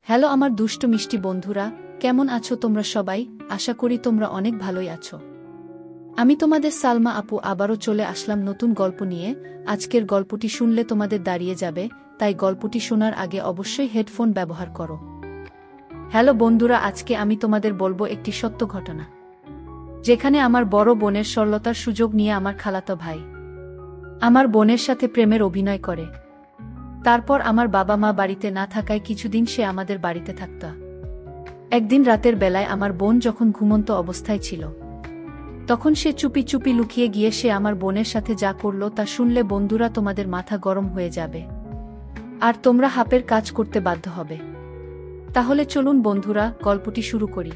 Hello আমার দুষ্ট মিষ্টি বন্ধুরা, কেমন আছো তোমরা সবাই? আশা করি তোমরা অনেক ভালোই আছো। আমি তোমাদের সালমা আপু আবারও চলে আসলাম নতুন গল্প নিয়ে। আজকের গল্পটি শুনলে তোমাদের দাঁড়িয়ে যাবে, তাই গল্পটি শোনার আগে অবশ্যই হেডফোন ব্যবহার করো। হ্যালো বন্ধুরা, আজকে আমি তোমাদের বলবো একটি সত্য ঘটনা, যেখানে আমার বড় বোনের সরলতার সুযোগ নিয়ে আমার খালাতো ভাই আমার বোনের সাথে প্রেমের অভিনয় করে। তারপর আমার বাবা মা বাড়িতে না থাকায় কিছুদিন সে আমাদের বাড়িতে থাকত। একদিন রাতের বেলায় আমার বোন যখন ঘুমন্ত অবস্থায় ছিল, তখন সে চুপি চুপি লুকিয়ে গিয়ে সে আমার বোনের সাথে যা করল তা শুনলে বন্ধুরা তোমাদের মাথা গরম হয়ে যাবে, আর তোমরা হাপের কাজ করতে বাধ্য হবে। তাহলে চলুন বন্ধুরা, গল্পটি শুরু করি।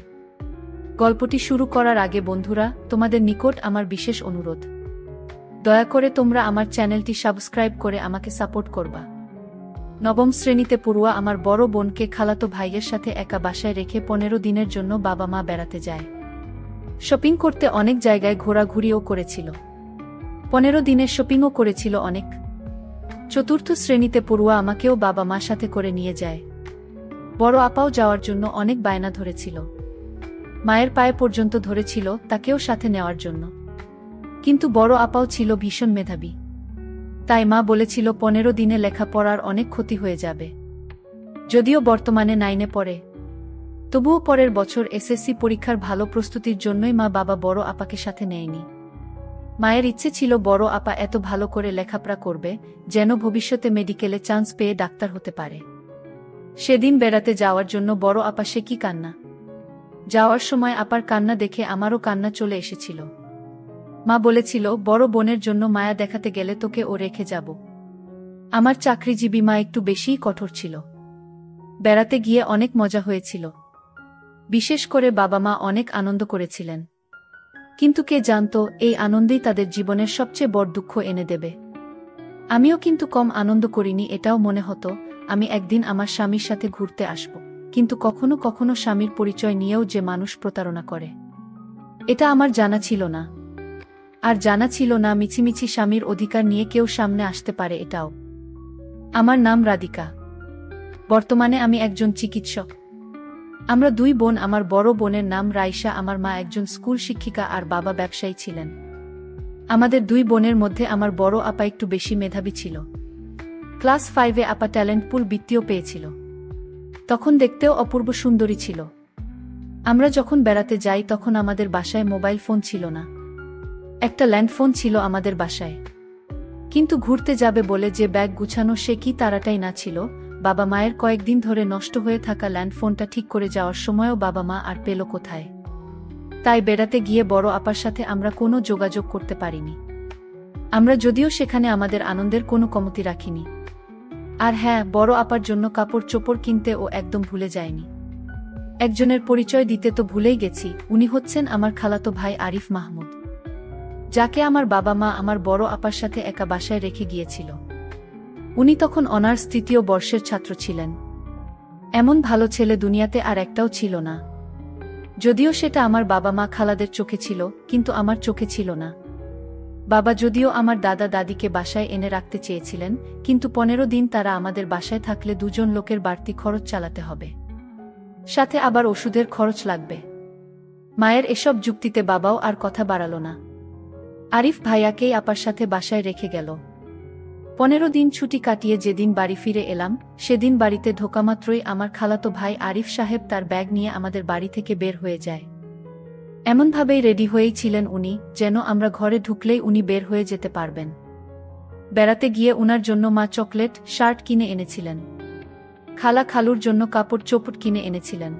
গল্পটি শুরু করার আগে বন্ধুরা, তোমাদের নিকট আমার বিশেষ অনুরোধ, দয়া করে তোমরা আমার চ্যানেলটি সাবস্ক্রাইব করে আমাকে সাপোর্ট করবা। নবম শ্রেণীতে পড়ুয়া আমার বড় বোনকে খালাতো ভাইয়ের সাথে একা বাসায় রেখে 15 দিনের জন্য বাবা মা বেড়াতে যায়। শপিং করতে অনেক জায়গায় ঘোরাঘুরিও করেছিল। 15 দিনের শপিংও করেছিল অনেক। চতুর্থ শ্রেণীতে পড়ুয়া আমাকেও বাবা মা সাথে করে নিয়ে যায়। বড় আপাও যাওয়ার জন্য অনেক বায়না ধরেছিল, মায়ের পায়ে পর্যন্ত ধরেছিল তাকেও সাথে নেওয়ার জন্য। কিন্তু বড় আপাও ছিল ভীষণ মেধাবী, তাই মা বলেছিল 15 দিনে লেখাপড়ার অনেক ক্ষতি হয়ে যাবে। যদিও বর্তমানে 9-এ পড়ে, তবুও পরের বছর এসএসসি পরীক্ষার ভালো প্রস্তুতির জন্যই মা বাবা বড় আপাকে সাথে নেয়নি। মায়ের ইচ্ছে ছিল বড় আপা এত ভালো করে লেখাপড়া করবে যেন ভবিষ্যতে মেডিকেলে চান্স পেয়ে ডাক্তার হতে পারে। সেদিন বেড়াতে যাওয়ার জন্য বড় আপা সে কি কান্না! যাওয়ার সময় আপার কান্না দেখে আমারও কান্না চলে এসেছিল। মা বলেছিল, বড় বোনের জন্য মায়া দেখাতে গেলে তোকে ও রেখে যাব। আমার চাকরিজীবী মা একটু বেশিই কঠোর ছিল। বেড়াতে গিয়ে অনেক মজা হয়েছিল, বিশেষ করে বাবা মা অনেক আনন্দ করেছিলেন। কিন্তু কে জানত এই আনন্দেই তাদের জীবনের সবচেয়ে বড় দুঃখ এনে দেবে। আমিও কিন্তু কম আনন্দ করিনি। এটাও মনে হতো আমি একদিন আমার স্বামীর সাথে ঘুরতে আসব, কিন্তু কখনো কখনো স্বামীর পরিচয় নিয়েও যে মানুষ প্রতারণা করে, এটা আমার জানা ছিল না। আর জানা ছিল না মিছিমিছি স্বামীর অধিকার নিয়ে কেউ সামনে আসতে পারে এটাও। আমার নাম রাধিকা। বর্তমানে আমি একজন চিকিৎসক। আমরা 2 বোন। আমার বড় বোনের নাম রাইসা। আমার মা একজন স্কুল শিক্ষিকা আর বাবা ব্যবসায়ী ছিলেন। আমাদের 2 বোনের মধ্যে আমার বড় আপা একটু বেশি মেধাবী ছিল। ক্লাস 5-এ আপা ট্যালেন্ট পুল বৃত্তিও পেয়েছিল। তখন দেখতেও অপূর্ব সুন্দরী ছিল। আমরা যখন বেড়াতে যাই তখন আমাদের বাসায় মোবাইল ফোন ছিল না। একটা ল্যান্ডফোন ছিল আমাদের বাসায়, কিন্তু ঘুরতে যাবে বলে যে ব্যাগ গুছানো সে কি তাড়াটাই না ছিল। বাবা মায়ের কয়েকদিন ধরে নষ্ট হয়ে থাকা ল্যান্ডফোনটা ঠিক করে যাওয়ার সময়ও বাবা মা আর পেল কোথায়। তাই বেড়াতে গিয়ে বড় আপার সাথে আমরা কোনো যোগাযোগ করতে পারিনি। আমরা যদিও সেখানে আমাদের আনন্দের কোনো কমতি রাখিনি। আর হ্যাঁ, বড় আপার জন্য কাপড় চোপড় কিনতে ও একদম ভুলে যায়নি। একজনের পরিচয় দিতে তো ভুলেই গেছি, উনি হচ্ছেন আমার খালাতো ভাই আরিফ মাহমুদ, যাকে আমার বাবা মা আমার বড় আপার সাথে একা বাসায় রেখে গিয়েছিল। উনি তখন অনার্স 3য় বর্ষের ছাত্র ছিলেন। এমন ভালো ছেলে দুনিয়াতে আর একটাও ছিল না। যদিও সেটা আমার বাবা মা খালাদের চোখে ছিল, কিন্তু আমার চোখে ছিল না। বাবা যদিও আমার দাদা দাদিকে বাসায় এনে রাখতে চেয়েছিলেন, কিন্তু 15 দিন তারা আমাদের বাসায় থাকলে 2 জন লোকের বাড়তি খরচ চালাতে হবে, সাথে আবার ওষুধের খরচ লাগবে। মায়ের এসব যুক্তিতে বাবাও আর কথা বাড়াল না। আরিফ ভাইয়াকেই আপার সাথে বাসায় রেখে গেল। 15 দিন ছুটি কাটিয়ে যেদিন বাড়ি ফিরে এলাম, সেদিন বাড়িতে ঢোকামাত্রই আমার খালাতো ভাই আরিফ সাহেব তার ব্যাগ নিয়ে আমাদের বাড়ি থেকে বের হয়ে যায়। এমনভাবেই রেডি হয়েই ছিলেন উনি, যেন আমরা ঘরে ঢুকলেই উনি বের হয়ে যেতে পারবেন। বেড়াতে গিয়ে উনার জন্য মা চকলেট, শার্ট কিনে এনেছিলেন। খালা খালুর জন্য কাপড় চোপড় কিনে এনেছিলেন।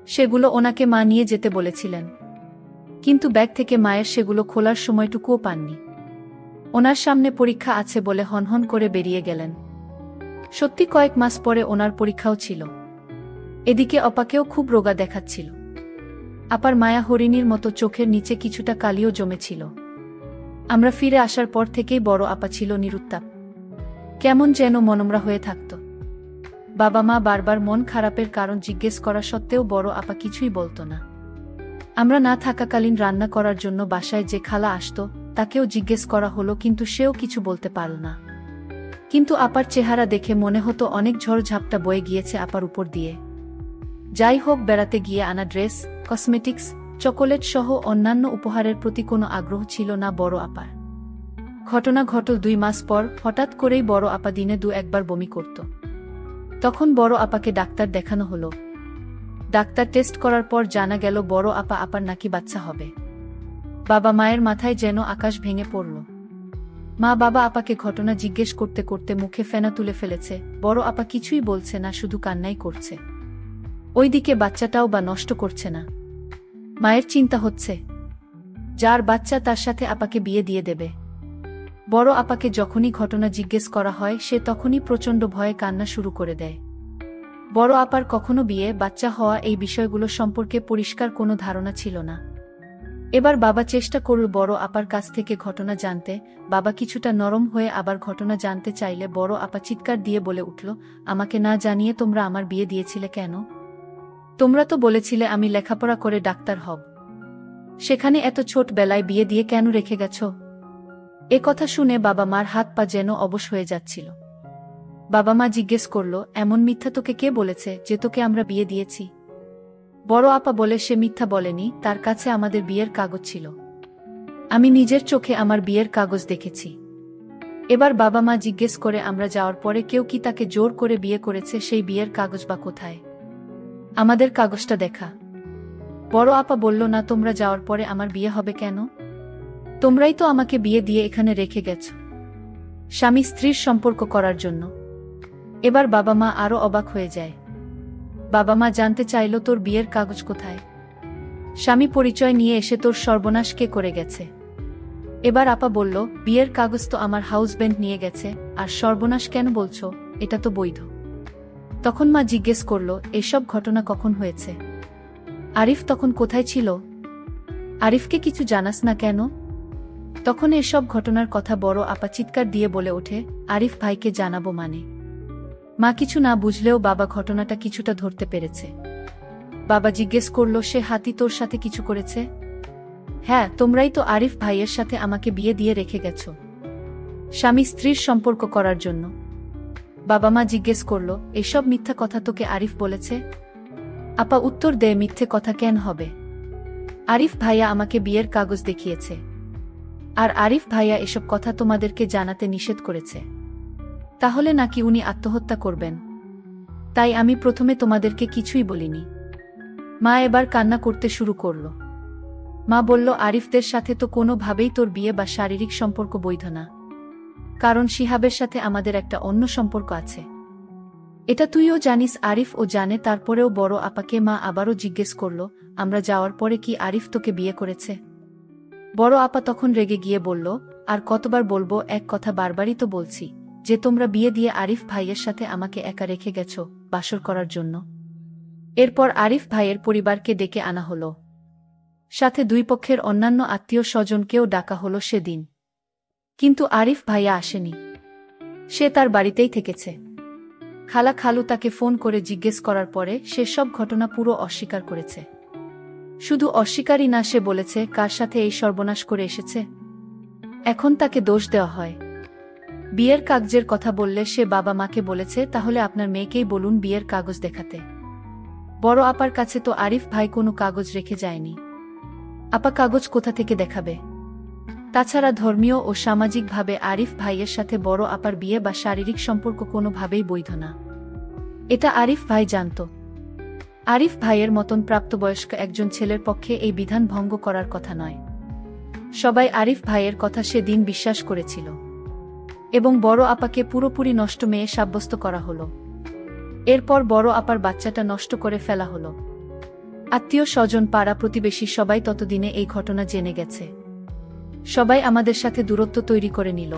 সেগুলো ওনাকে মা নিয়ে যেতে বলেছিলেন, কিন্তু ব্যাগ থেকে মায়ের সেগুলো খোলার সময়টুকুও পাননি। ওনার সামনে পরীক্ষা আছে বলে হনহন করে বেরিয়ে গেলেন। সত্যি কয়েক মাস পরে ওনার পরীক্ষাও ছিল। এদিকে অপাকেও খুব রোগা দেখাচ্ছিল। আপার মায়া হরিণীর মতো চোখের নিচে কিছুটা কালিও জমেছিল। আমরা ফিরে আসার পর থেকেই বড় আপা ছিল নিরুত্তাপ, কেমন যেন মনমরা হয়ে থাকত। বাবা মা বারবার মন খারাপের কারণ জিজ্ঞেস করা সত্ত্বেও বড় আপা কিছুই বলত না। আমরা না থাকাকালীন রান্না করার জন্য বাসায় যে খালা আসত তাকেও জিজ্ঞেস করা হলো, কিন্তু সেও কিছু বলতে পারল না। কিন্তু আপার চেহারা দেখে মনে হতো অনেক ঝড়ঝাপটা বয়ে গিয়েছে আপার উপর দিয়ে। যাই হোক, বেড়াতে গিয়ে আনা ড্রেস, কসমেটিক্স, চকোলেট সহ অন্যান্য উপহারের প্রতি কোনো আগ্রহ ছিল না বড় আপার। ঘটনা ঘটল 2 মাস পর। হঠাৎ করেই বড় আপা দিনে 2-1 বার বমি করত। তখন বড় আপাকে ডাক্তার দেখানো হলো। ডাক্তার টেস্ট করার পর জানা গেল বড় আপার নাকি বাচ্চা হবে। বাবা মায়ের মাথায় যেন আকাশ ভেঙে পড়ল। মা বাবা আপাকে ঘটনা জিজ্ঞেস করতে করতে মুখে ফেনা তুলে ফেলেছে। বড় আপা কিছুই বলছে না, শুধু কান্নাই করছে। ওইদিকে বাচ্চাটাও বা নষ্ট করছে না। মায়ের চিন্তা হচ্ছে, যার বাচ্চা তার সাথে আপাকে বিয়ে দিয়ে দেবে। বড় আপাকে যখনই ঘটনা জিজ্ঞেস করা হয় সে তখনই প্রচণ্ড ভয়ে কান্না শুরু করে দেয়। বড় আপার কখনো বিয়ে, বাচ্চা হওয়া এই বিষয়গুলো সম্পর্কে পরিষ্কার কোনো ধারণা ছিল না। এবার বাবা চেষ্টা করল বড় আপার কাছ থেকে ঘটনা জানতে। বাবা কিছুটা নরম হয়ে আবার ঘটনা জানতে চাইলে বড় আপা চিৎকার দিয়ে বলে উঠল, আমাকে না জানিয়ে তোমরা আমার বিয়ে দিয়েছিলে কেন? তোমরা তো বলেছিলে আমি লেখাপড়া করে ডাক্তার হব, সেখানে এত ছোট বেলায় বিয়ে দিয়ে কেন রেখে গেছ? এ কথা শুনে বাবা মার হাত পা যেন অবশ হয়ে যাচ্ছিল। বাবা মা জিজ্ঞেস করল, এমন মিথ্যা তোকে কে বলেছে যে তোকে আমরা বিয়ে দিয়েছি? বড় আপা বলে, সে মিথ্যা বলেনি, তার কাছে আমাদের বিয়ের কাগজ ছিল। আমি নিজের চোখে আমার বিয়ের কাগজ দেখেছি। এবার বাবা মা জিজ্ঞেস করে, আমরা যাওয়ার পরে কেউ কি তাকে জোর করে বিয়ে করেছে? সেই বিয়ের কাগজ বা কোথায়? আমাদের কাগজটা দেখা। বড় আপা বলল, না, তোমরা যাওয়ার পরে আমার বিয়ে হবে কেন? তোমরাই তো আমাকে বিয়ে দিয়ে এখানে রেখে গেছ, স্বামী স্ত্রীর সম্পর্ক করার জন্য। এবার বাবা মা আরো অবাক হয়ে যায়। বাবা মা জানতে চাইল, তোর বিয়ের কাগজ কোথায়? স্বামী পরিচয় নিয়ে এসে তোর সর্বনাশ কে করে গেছে? এবার আপা বলল, বিয়ের কাগজ তো আমার হাউসব্যান্ড নিয়ে গেছে, আর সর্বনাশ কেন বলছো? এটা তো বৈধ। তখন মা জিজ্ঞেস করল, এসব ঘটনা কখন হয়েছে? আরিফ তখন কোথায় ছিল? আরিফকে কিছু জানাস না কেন? তখন এসব ঘটনার কথা বড় আপা চিৎকার দিয়ে বলে ওঠে, আরিফ ভাইকে জানাবো মানে? মা কিছু না বুঝলেও বাবা ঘটনাটা কিছুটা ধরতে পেরেছে। বাবা জিজ্ঞেস করল, সে হাতি তোর সাথে কিছু করেছে? হ্যাঁ, তোমরাই তো আরিফ ভাইয়ের সাথে আমাকে বিয়ে দিয়ে রেখে গেছ, স্বামী স্ত্রীর সম্পর্ক করার জন্য। বাবা মা জিজ্ঞেস করল, এসব মিথ্যা কথা তোকে আরিফ বলেছে? আপা উত্তর দেয়, মিথ্যে কথা কেন হবে? আরিফ ভাইয়া আমাকে বিয়ের কাগজ দেখিয়েছে, আর আরিফ ভাইয়া এসব কথা তোমাদেরকে জানাতে নিষেধ করেছে। তাহলে নাকি উনি আত্মহত্যা করবেন? তাই আমি প্রথমে তোমাদেরকে কিছুই বলিনি। মা এবার কান্না করতে শুরু করল। মা বলল, আরিফদের সাথে তো কোনোভাবেই তোর বিয়ে বা শারীরিক সম্পর্ক বৈধ না, কারণ শিহাবের সাথে আমাদের একটা অন্য সম্পর্ক আছে। এটা তুইও জানিস, আরিফ ও জানে। তারপরেও বড় আপাকে মা আবারও জিজ্ঞেস করল, আমরা যাওয়ার পরে কি আরিফ তোকে বিয়ে করেছে? বড় আপা তখন রেগে গিয়ে বলল, আর কতবার বলবো, এক কথা বারবারই তো বলছি যে তোমরা বিয়ে দিয়ে আরিফ ভাইয়ের সাথে আমাকে একা রেখে গেছো বাসর করার জন্য। এরপর আরিফ ভাইয়ের পরিবারকে ডেকে আনা হলো, সাথে দুই পক্ষের অন্যান্য আত্মীয় স্বজনকেও ডাকা হলো সেদিন। কিন্তু আরিফ ভাইয়া আসেনি, সে তার বাড়িতেই থেকেছে। খালা খালু তাকে ফোন করে জিজ্ঞেস করার পরে সে সব ঘটনা পুরো অস্বীকার করেছে। শুধু অস্বীকারই না, সে বলেছে কার সাথে এই সর্বনাশ করে এসেছে। এখন তাকে দোষ দেওয়া হয়। বিয়ের কাগজের কথা বললে সে বাবা মাকে বলেছে, তাহলে আপনার মেয়েকেই বলুন বিয়ের কাগজ দেখাতে। বড় আপার কাছে তো আরিফ ভাই কোনো কাগজ রেখে যায়নি। আপা কাগজ কোথা থেকে দেখাবে? তাছাড়া ধর্মীয় ও সামাজিকভাবে আরিফ ভাইয়ের সাথে বড় আপার বিয়ে বা শারীরিক সম্পর্ক কোনোভাবেই বৈধ না। এটা আরিফ ভাই জানত। আরিফ ভাইয়ের মতন প্রাপ্তবয়স্ক একজন ছেলের পক্ষে এই বিধান ভঙ্গ করার কথা নয়। সবাই আরিফ ভাইয়ের কথা সেদিন বিশ্বাস করেছিল এবং বড় আপাকে পুরোপুরি নষ্ট মেয়ে সাব্যস্ত করা হলো। এরপর বড় আপার বাচ্চাটা নষ্ট করে ফেলা হলো। আত্মীয় স্বজন, পাড়া প্রতিবেশী সবাই ততদিনে এই ঘটনা জেনে গেছে। সবাই আমাদের সাথে দূরত্ব তৈরি করে নিল।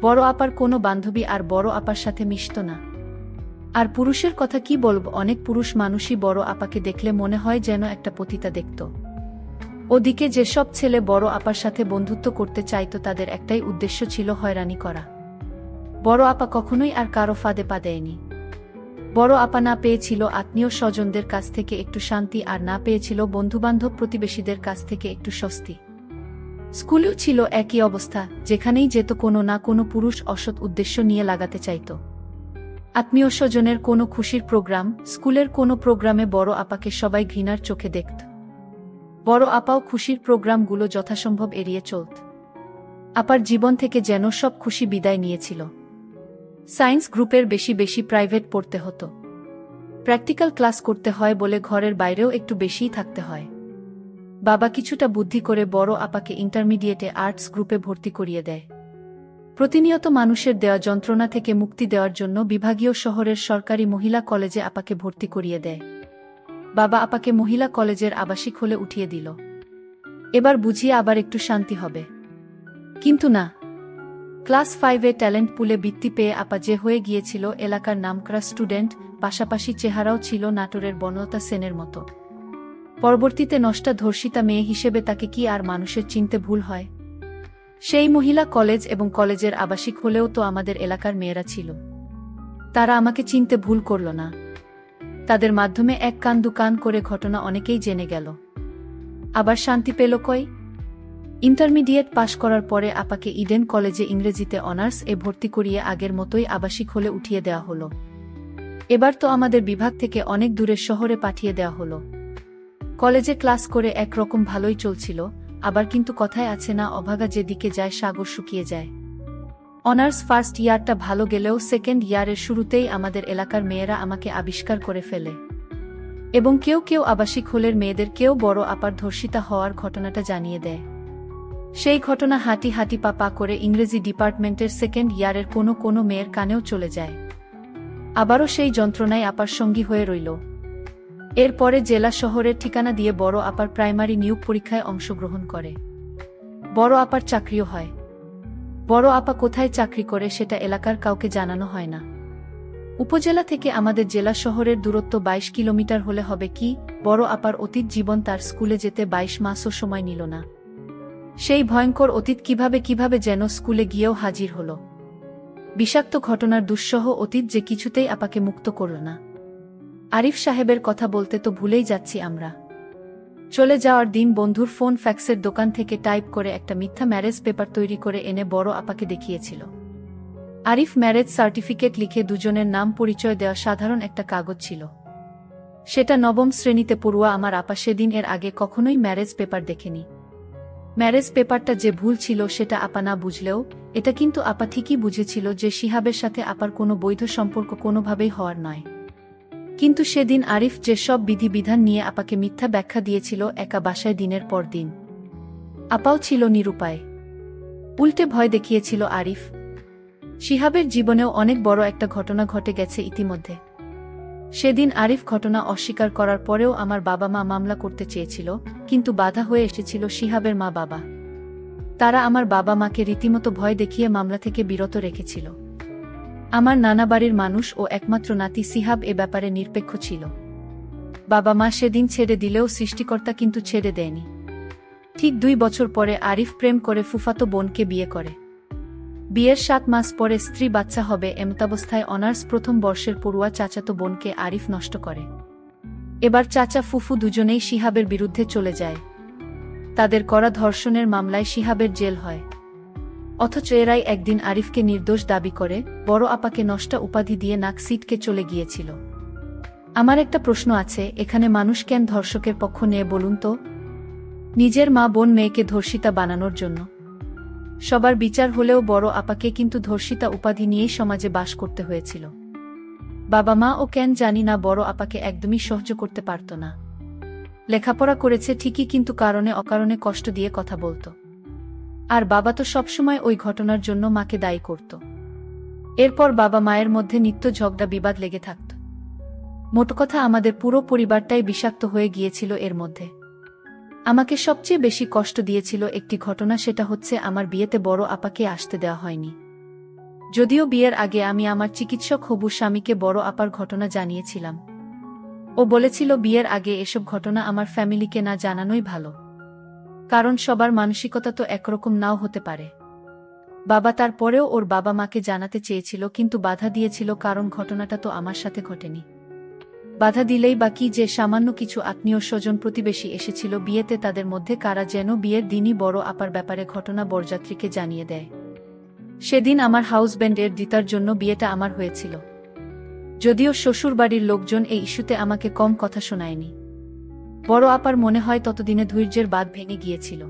বড় আপার কোনো বান্ধবী আর বড় আপার সাথে মিশত না। আর পুরুষের কথা কি বলব, অনেক পুরুষ মানুষই বড় আপাকে দেখলে মনে হয় যেন একটা পতিতা দেখত। ওদিকে যেসব ছেলে বড় আপার সাথে বন্ধুত্ব করতে চাইত তাদের একটাই উদ্দেশ্য ছিল হয়রানি করা। বড় আপা কখনোই আর কারো ফাঁদে পা দেয়নি। বড় আপা না পেয়েছিল আত্মীয় স্বজনদের কাছ থেকে একটু শান্তি, আর না পেয়েছিল বন্ধুবান্ধব প্রতিবেশীদের কাছ থেকে একটু স্বস্তি। স্কুলেও ছিল একই অবস্থা, যেখানেই যেত কোনো না কোনো পুরুষ অসৎ উদ্দেশ্য নিয়ে লাগাতে চাইত। আত্মীয় স্বজনের কোনো খুশির প্রোগ্রাম, স্কুলের কোনো প্রোগ্রামে বড় আপাকে সবাই ঘৃণার চোখে দেখত। বড় আপাও খুশির প্রোগ্রামগুলো যথাসম্ভব এড়িয়ে চলত। আপার জীবন থেকে যেন সব খুশি বিদায় নিয়েছিল। সায়েন্স গ্রুপের বেশি বেশি প্রাইভেট পড়তে হতো। প্র্যাকটিক্যাল ক্লাস করতে হয় বলে ঘরের বাইরেও একটু বেশিই থাকতে হয়। বাবা কিছুটা বুদ্ধি করে বড় আপাকে ইন্টারমিডিয়েটে আর্টস গ্রুপে ভর্তি করিয়ে দেয়। প্রতিনিয়ত মানুষের দেওয়া যন্ত্রণা থেকে মুক্তি দেওয়ার জন্য বিভাগীয় শহরের সরকারি মহিলা কলেজে আপাকে ভর্তি করিয়ে দেয়। বাবা আপাকে মহিলা কলেজের আবাসিক হলে উঠিয়ে দিল। এবার বুঝিয়ে আবার একটু শান্তি হবে। কিন্তু না। ক্লাস 5-এ ট্যালেন্ট পুলে বৃত্তি পেয়ে আপা যে হয়ে গিয়েছিল এলাকার নামকরা স্টুডেন্ট, পাশাপাশি চেহারাও ছিল নাটোরের বনলতা সেনের মতো। পরবর্তীতে নষ্টা ধর্ষিতা মেয়ে হিসেবে তাকে কি আর মানুষের চিনতে ভুল হয়? সেই মহিলা কলেজ এবং কলেজের আবাসিক হলেও তো আমাদের এলাকার মেয়েরা ছিল। তারা আমাকে চিনতে ভুল করল না। তাদের মাধ্যমে এক কান দু কান করে ঘটনা অনেকেই জেনে গেল। আবার শান্তি পেল কই? ইন্টারমিডিয়েট পাশ করার পরে আপাকে ইডেন কলেজে ইংরেজিতে অনার্স ভর্তি করিয়ে আগের মতোই আবাসিক হলে উঠিয়ে দেওয়া হলো। এবার তো আমাদের বিভাগ থেকে অনেক দূরের শহরে পাঠিয়ে দেওয়া হলো। কলেজে ক্লাস করে একরকম ভালোই চলছিল, আবার কিন্তু কথায় আছে না, অভাগা যেদিকে যায় সাগর শুকিয়ে যায়। অনার্স ফার্স্ট ইয়ারটা ভালো গেলেও সেকেন্ড ইয়ারের শুরুতেই আমাদের এলাকার মেয়েরা আমাকে আবিষ্কার করে ফেলে। এবং কেউ কেউ আবাসিক হলের মেয়েদের কেউ বড় আপার ধর্ষিতা হওয়ার ঘটনাটা জানিয়ে দেয়। সেই ঘটনা হাঁটি হাঁটি পা পা করে ইংরেজি ডিপার্টমেন্টের সেকেন্ড ইয়ারের কোনো কোনো মেয়ের কানেও চলে যায়। আবারও সেই যন্ত্রণায় আপার সঙ্গী হয়ে রইল। এরপরে জেলা শহরের ঠিকানা দিয়ে বড় আপার প্রাইমারি নিয়োগ পরীক্ষায় অংশগ্রহণ করে। বড় আপার চাকরিও হয়। বড় আপা কোথায় চাকরি করে সেটা এলাকার কাউকে জানানো হয় না। উপজেলা থেকে আমাদের জেলা শহরের দূরত্ব 22 কিলোমিটার হলে হবে কি, বড় আপার অতীত জীবন তার স্কুলে যেতে 22 মাসও সময় নিল না। সেই ভয়ঙ্কর অতীত কিভাবে যেন স্কুলে গিয়েও হাজির হল। বিষাক্ত ঘটনার দুঃসহ অতীত যে কিছুতেই আপাকে মুক্ত করল না। আরিফ সাহেবের কথা বলতে তো ভুলেই যাচ্ছি আমরা। চলে যাওয়ার দিন বন্ধুর ফোন ফ্যাক্সের দোকান থেকে টাইপ করে একটা মিথ্যা ম্যারেজ পেপার তৈরি করে এনে বড় আপাকে দেখিয়েছিল। আরিফ ম্যারেজ সার্টিফিকেট লিখে দুজনের নাম পরিচয় দেওয়া সাধারণ একটা কাগজ ছিল। সেটা নবম শ্রেণীতে পড়ুয়া আমার আপা সেদিন এর আগে কখনোই ম্যারেজ পেপার দেখেনি। ম্যারেজ পেপারটা যে ভুল ছিল সেটা আপা না বুঝলেও এটা কিন্তু আপা ঠিকই বুঝেছিল যে শিহাবের সাথে আপার কোনো বৈধ সম্পর্ক কোনোভাবেই হওয়ার নয়। কিন্তু সেদিন আরিফ যে সব বিধিবিধান নিয়ে আপাকে মিথ্যা ব্যাখ্যা দিয়েছিল একা বাসায় দিনের পর দিন, আপাও ছিল নিরুপায়। উল্টে ভয় দেখিয়েছিল আরিফ। শিহাবের জীবনেও অনেক বড় একটা ঘটনা ঘটে গেছে ইতিমধ্যে। সেদিন আরিফ ঘটনা অস্বীকার করার পরেও আমার বাবা মা মামলা করতে চেয়েছিল, কিন্তু বাধা হয়ে এসেছিল শিহাবের মা বাবা। তারা আমার বাবা মাকে রীতিমতো ভয় দেখিয়ে মামলা থেকে বিরত রেখেছিল। আমার নানা বাড়ির মানুষ ও একমাত্র নাতি সিহাব এ ব্যাপারে নিরপেক্ষ ছিল। বাবা মা সেদিন ছেড়ে দিলেও সৃষ্টিকর্তা কিন্তু ছেড়ে দেয়নি। ঠিক 2 বছর পরে আরিফ প্রেম করে ফুফাতো বোনকে বিয়ে করে। বিয়ের 7 মাস পরে স্ত্রী বাচ্চা হবে এমতাবস্থায় অনার্স প্রথম বর্ষের পড়ুয়া চাচাতো বোনকে আরিফ নষ্ট করে। এবার চাচা ফুফু দুজনেই শিহাবের বিরুদ্ধে চলে যায়। তাদের করা ধর্ষণের মামলায় শিহাবের জেল হয়। অথচ এরাই একদিন আরিফকে নির্দোষ দাবি করে বড় আপাকে নষ্টা উপাধি দিয়ে নাক সিটকে চলে গিয়েছিল। আমার একটা প্রশ্ন আছে, এখানে মানুষ কেন ধর্ষকের পক্ষ নিয়ে বলুন তো? নিজের মা বোন মেয়েকে ধর্ষিতা বানানোর জন্য? সবার বিচার হলেও বড় আপাকে কিন্তু ধর্ষিতা উপাধি নিয়েই সমাজে বাস করতে হয়েছিল। বাবা মা ও কেন জানি না বড় আপাকে একদমই সহ্য করতে পারত না। লেখাপড়া করেছে ঠিকই, কিন্তু কারণে অকারণে কষ্ট দিয়ে কথা বলতো। আর বাবা তো সবসময় ওই ঘটনার জন্য মাকে দায়ী করত। এরপর বাবা মায়ের মধ্যে নিত্য ঝগড়া বিবাদ লেগে থাকত। মোট কথা আমাদের পুরো পরিবারটাই বিষাক্ত হয়ে গিয়েছিল এর মধ্যে। আমাকে সবচেয়ে বেশি কষ্ট দিয়েছিল একটি ঘটনা, সেটা হচ্ছে আমার বিয়েতে বড় আপাকে আসতে দেওয়া হয়নি। যদিও বিয়ের আগে আমি আমার চিকিৎসক হবু স্বামীকে বড় আপার ঘটনা জানিয়েছিলাম। ও বলেছিল বিয়ের আগে এসব ঘটনা আমার ফ্যামিলিকে না জানানোই ভালো, কারণ সবার মানসিকতা তো একরকম নাও হতে পারে। বাবা তারপরেও ওর বাবা মাকে জানাতে চেয়েছিল, কিন্তু বাধা দিয়েছিল, কারণ ঘটনাটা তো আমার সাথে ঘটেনি। বাধা দিলেই বা কি যে সামান্য কিছু আত্মীয় স্বজন প্রতিবেশী এসেছিল বিয়েতে, তাদের মধ্যে কারা যেন বিয়ের দিনই বড় আপার ব্যাপারে ঘটনা বরযাত্রীকে জানিয়ে দেয়। সেদিন আমার হাউসব্যান্ডের দিতার জন্য বিয়েটা আমার হয়েছিল, যদিও শ্বশুরবাড়ির লোকজন এই ইস্যুতে আমাকে কম কথা শোনায়নি। বড় আপার মনে হয় ততদিনে ধৈর্যের বাঁধ ভেঙে গিয়েছিল।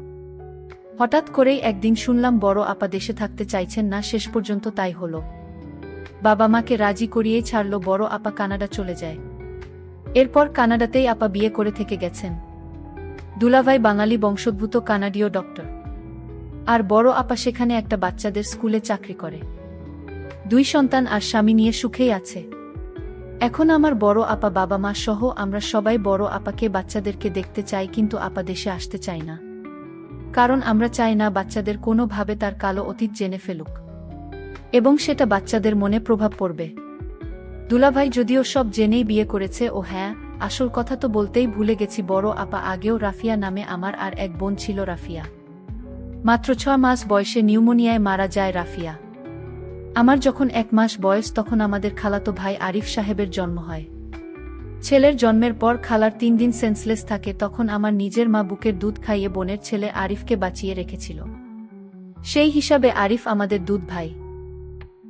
হঠাৎ করেই একদিন শুনলাম বড় আপা দেশে থাকতে চাইছেন না, শেষ পর্যন্ত তাই হলো। বাবা মাকে রাজি করিয়েই ছাড়ল, বড় আপা কানাডা চলে যায়। এরপর কানাডাতেই আপা বিয়ে করে থেকে গেছেন। দুলাভাই বাঙালি বংশোদ্ভূত কানাডীয় ডক্টর, আর বড় আপা সেখানে একটা বাচ্চাদের স্কুলে চাকরি করে। 2 সন্তান আর স্বামী নিয়ে সুখেই আছে। এখন আমার বড় আপা, বাবা মা সহ আমরা সবাই বড় আপাকে বাচ্চাদেরকে দেখতে চাই, কিন্তু আপা দেশে আসতে চাই না। কারণ আমরা চাই না বাচ্চাদের কোনোভাবে তার কালো অতীত জেনে ফেলুক, এবং সেটা বাচ্চাদের মনে প্রভাব পড়বে। দুলাভাই যদিও সব জেনেই বিয়ে করেছে। ও হ্যাঁ, আসল কথা তো বলতেই ভুলে গেছি, বড় আপা আগেও রাফিয়া নামে আমার আর এক বোন ছিল। রাফিয়া মাত্র 6 মাস বয়সে নিউমোনিয়ায় মারা যায়। রাফিয়া আমার যখন 1 মাস বয়স, তখন আমাদের খালাতো ভাই আরিফ সাহেবের জন্ম হয়। ছেলের জন্মের পর খালার 3 দিন সেন্সলেস থাকে, তখন আমার নিজের মা বুকের দুধ খাইয়ে বোনের ছেলে আরিফকে বাঁচিয়ে রেখেছিল। সেই হিসাবে আরিফ আমাদের দুধ ভাই।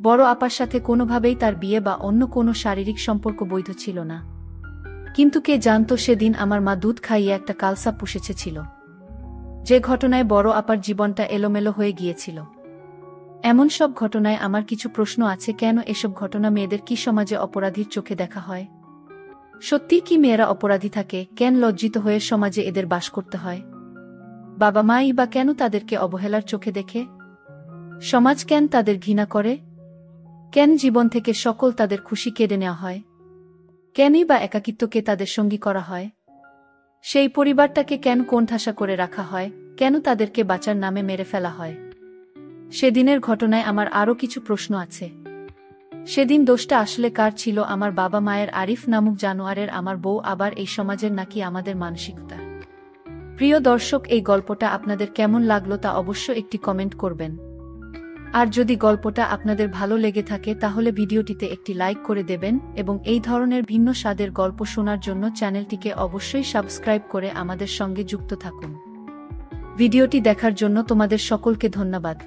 বড় আপার সাথে কোনোভাবেই তার বিয়ে বা অন্য কোনো শারীরিক সম্পর্ক বৈধ ছিল না। কিন্তু কে জানতো সেদিন আমার মা দুধ খাইয়ে একটা কালসাপ পুষেছিল, যে ঘটনায় বড় আপার জীবনটা এলোমেলো হয়ে গিয়েছিল। এমন সব ঘটনায় আমার কিছু প্রশ্ন আছে। কেন এসব ঘটনা? মেয়েদের কি সমাজে অপরাধীর চোখে দেখা হয়? সত্যি কি মেয়েরা অপরাধী থাকে? কেন লজ্জিত হয়ে সমাজে এদের বাস করতে হয়? বাবা মাই বা কেন তাদেরকে অবহেলার চোখে দেখে? সমাজ কেন তাদের ঘৃণা করে? কেন জীবন থেকে সকল তাদের খুশি কেড়ে নেওয়া হয়? কেনই বা একাকিত্বকে তাদের সঙ্গী করা হয়? সেই পরিবারটাকে কেন কোণঠাসা করে রাখা হয়? কেন তাদেরকে বাঁচার নামে মেরে ফেলা হয়? সেদিনের ঘটনায় আমার আরও কিছু প্রশ্ন আছে। সেদিন দোষটা আসলে কার ছিল? আমার বাবা মায়ের, আরিফ নামক জানোয়ারের, আমার বউ, আবার এই সমাজের, নাকি আমাদের মানসিকতা? প্রিয় দর্শক, এই গল্পটা আপনাদের কেমন লাগলো তা অবশ্য একটি কমেন্ট করবেন। আর যদি গল্পটা আপনাদের ভালো লেগে থাকে তাহলে ভিডিওটিতে একটি লাইক করে দেবেন, এবং এই ধরনের ভিন্ন স্বাদের গল্প শোনার জন্য চ্যানেলটিকে অবশ্যই সাবস্ক্রাইব করে আমাদের সঙ্গে যুক্ত থাকুন। ভিডিওটি দেখার জন্য তোমাদের সকলকে ধন্যবাদ।